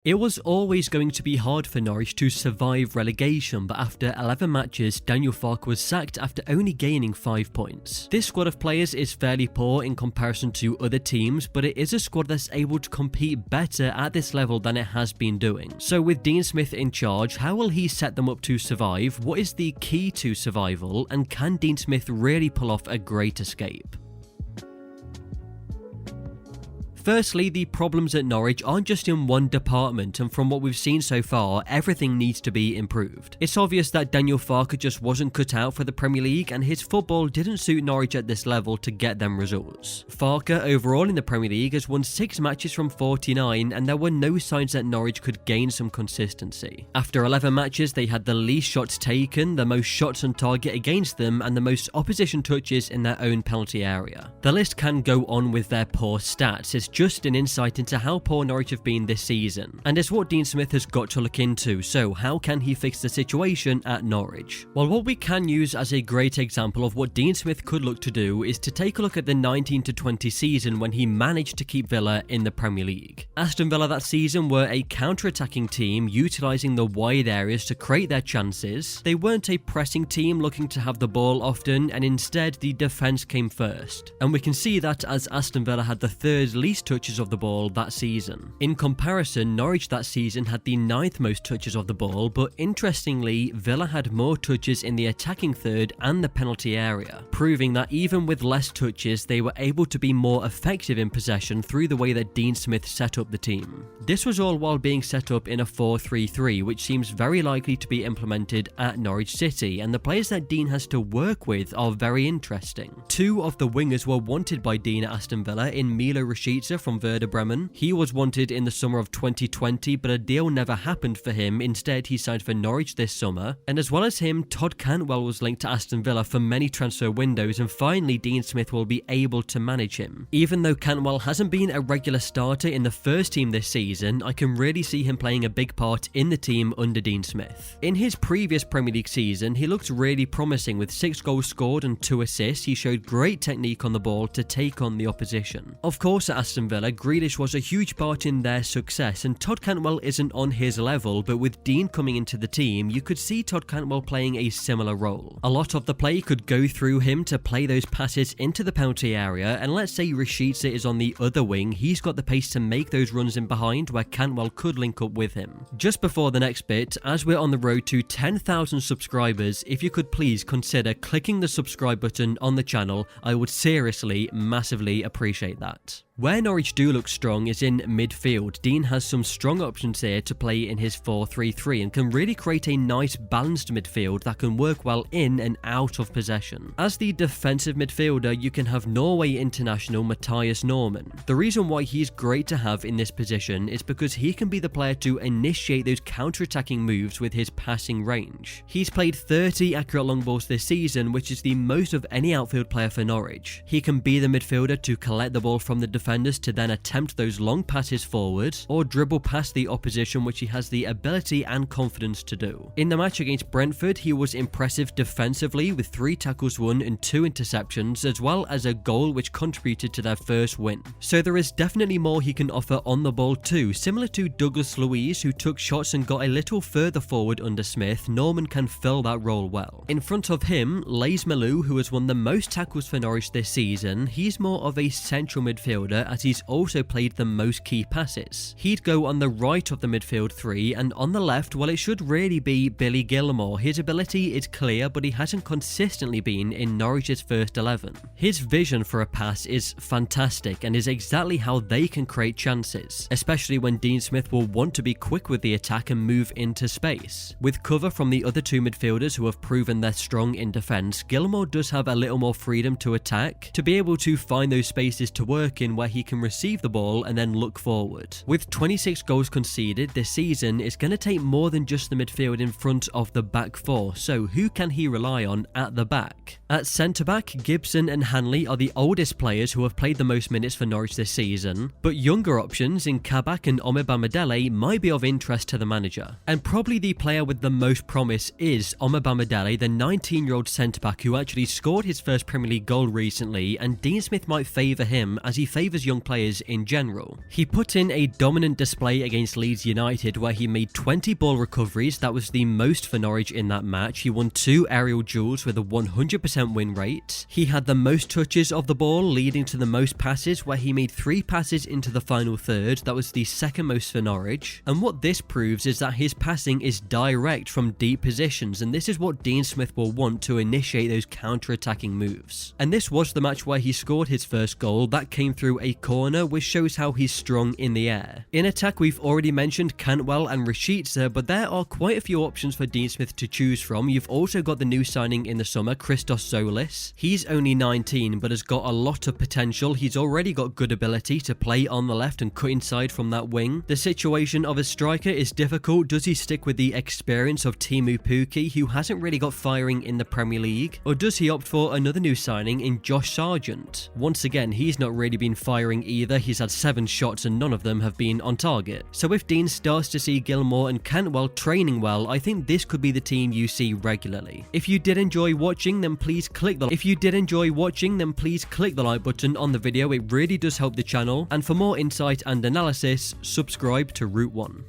It was always going to be hard for Norwich to survive relegation, but after 11 matches, Daniel Farke was sacked after only gaining 5 points. This squad of players is fairly poor in comparison to other teams, but it is a squad that's able to compete better at this level than it has been doing. So with Dean Smith in charge, how will he set them up to survive? What is the key to survival? And can Dean Smith really pull off a great escape? Firstly, the problems at Norwich aren't just in one department, and from what we've seen so far, everything needs to be improved. It's obvious that Daniel Farke just wasn't cut out for the Premier League, and his football didn't suit Norwich at this level to get them results. Farke overall in the Premier League has won 6 matches from 49, and there were no signs that Norwich could gain some consistency. After 11 matches, they had the least shots taken, the most shots on target against them, and the most opposition touches in their own penalty area. The list can go on with their poor stats. It's just an insight into how poor Norwich have been this season, and it's what Dean Smith has got to look into. So how can he fix the situation at Norwich? Well, what we can use as a great example of what Dean Smith could look to do is to take a look at the 19-20 season when he managed to keep Villa in the Premier League. Aston Villa that season were a counter-attacking team utilising the wide areas to create their chances. They weren't a pressing team looking to have the ball often, and instead the defence came first. And we can see that as Aston Villa had the third least touches of the ball that season. In comparison, Norwich that season had the 9th most touches of the ball, but interestingly, Villa had more touches in the attacking third and the penalty area, proving that even with less touches, they were able to be more effective in possession through the way that Dean Smith set up the team. This was all while being set up in a 4-3-3, which seems very likely to be implemented at Norwich City, and the players that Dean has to work with are very interesting. 2 of the wingers were wanted by Dean at Aston Villa in Milo Rashica from Werder Bremen. He was wanted in the summer of 2020, but a deal never happened for him. Instead, he signed for Norwich this summer. And as well as him, Todd Cantwell was linked to Aston Villa for many transfer windows, and finally Dean Smith will be able to manage him. Even though Cantwell hasn't been a regular starter in the first team this season, I can really see him playing a big part in the team under Dean Smith. In his previous Premier League season, he looked really promising with 6 goals scored and 2 assists. He showed great technique on the ball to take on the opposition. Of course, at Aston Villa, Grealish was a huge part in their success, and Todd Cantwell isn't on his level, but with Dean coming into the team, you could see Todd Cantwell playing a similar role. A lot of the play could go through him to play those passes into the penalty area, and let's say Rashica is on the other wing, he's got the pace to make those runs in behind where Cantwell could link up with him. Just before the next bit, as we're on the road to 10,000 subscribers, if you could please consider clicking the subscribe button on the channel, I would seriously massively appreciate that. Where Norwich do look strong is in midfield. Dean has some strong options here to play in his 4-3-3 and can really create a nice balanced midfield that can work well in and out of possession. As the defensive midfielder, you can have Norway international Mathias Normann. The reason why he's great to have in this position is because he can be the player to initiate those counter-attacking moves with his passing range. He's played 30 accurate long balls this season, which is the most of any outfield player for Norwich. He can be the midfielder to collect the ball from the defenders to then attempt those long passes forward, or dribble past the opposition, which he has the ability and confidence to do. In the match against Brentford, he was impressive defensively with 3 tackles won and 2 interceptions, as well as a goal which contributed to their first win. So there is definitely more he can offer on the ball too. Similar to Douglas Luiz, who took shots and got a little further forward under Smith, Norman can fill that role well. In front of him, Lays Malou, who has won the most tackles for Norwich this season, he's more of a central midfielder as he's also played the most key passes. He'd go on the right of the midfield 3, and on the left, well, it should really be Billy Gilmour. His ability is clear, but he hasn't consistently been in Norwich's first 11. His vision for a pass is fantastic and is exactly how they can create chances, especially when Dean Smith will want to be quick with the attack and move into space. With cover from the other 2 midfielders who have proven they're strong in defence, Gilmour does have a little more freedom to attack, to be able to find those spaces to work in where he can receive the ball and then look forward. With 26 goals conceded this season, it's going to take more than just the midfield in front of the back 4, so who can he rely on at the back? At centre-back, Gibson and Hanley are the oldest players who have played the most minutes for Norwich this season, but younger options in Kabak and Omobamidele might be of interest to the manager. And probably the player with the most promise is Omobamidele, the 19-year-old centre-back who actually scored his first Premier League goal recently, and Dean Smith might favour him as he favours favours young players in general. He put in a dominant display against Leeds United where he made 20 ball recoveries, that was the most for Norwich in that match. He won 2 aerial duels with a 100% win rate. He had the most touches of the ball, leading to the most passes where he made 3 passes into the final third, that was the second most for Norwich. And what this proves is that his passing is direct from deep positions, and this is what Dean Smith will want to initiate those counter-attacking moves. And this was the match where he scored his first goal. That came through a corner, which shows how he's strong in the air. In attack, we've already mentioned Cantwell and Rashica, but there are quite a few options for Dean Smith to choose from. You've also got the new signing in the summer, Christos Zolis. He's only 19, but has got a lot of potential. He's already got good ability to play on the left and cut inside from that wing. The situation of a striker is difficult. Does he stick with the experience of Teemu Pukki, who hasn't really got firing in the Premier League? Or does he opt for another new signing in Josh Sargent? Once again, he's not really been firing either. He's had 7 shots and none of them have been on target. So if Dean starts to see Gilmour and Cantwell training well, I think this could be the team you see regularly. If you did enjoy watching, then please click the like button on the video. It really does help the channel. And for more insight and analysis, subscribe to Route 1.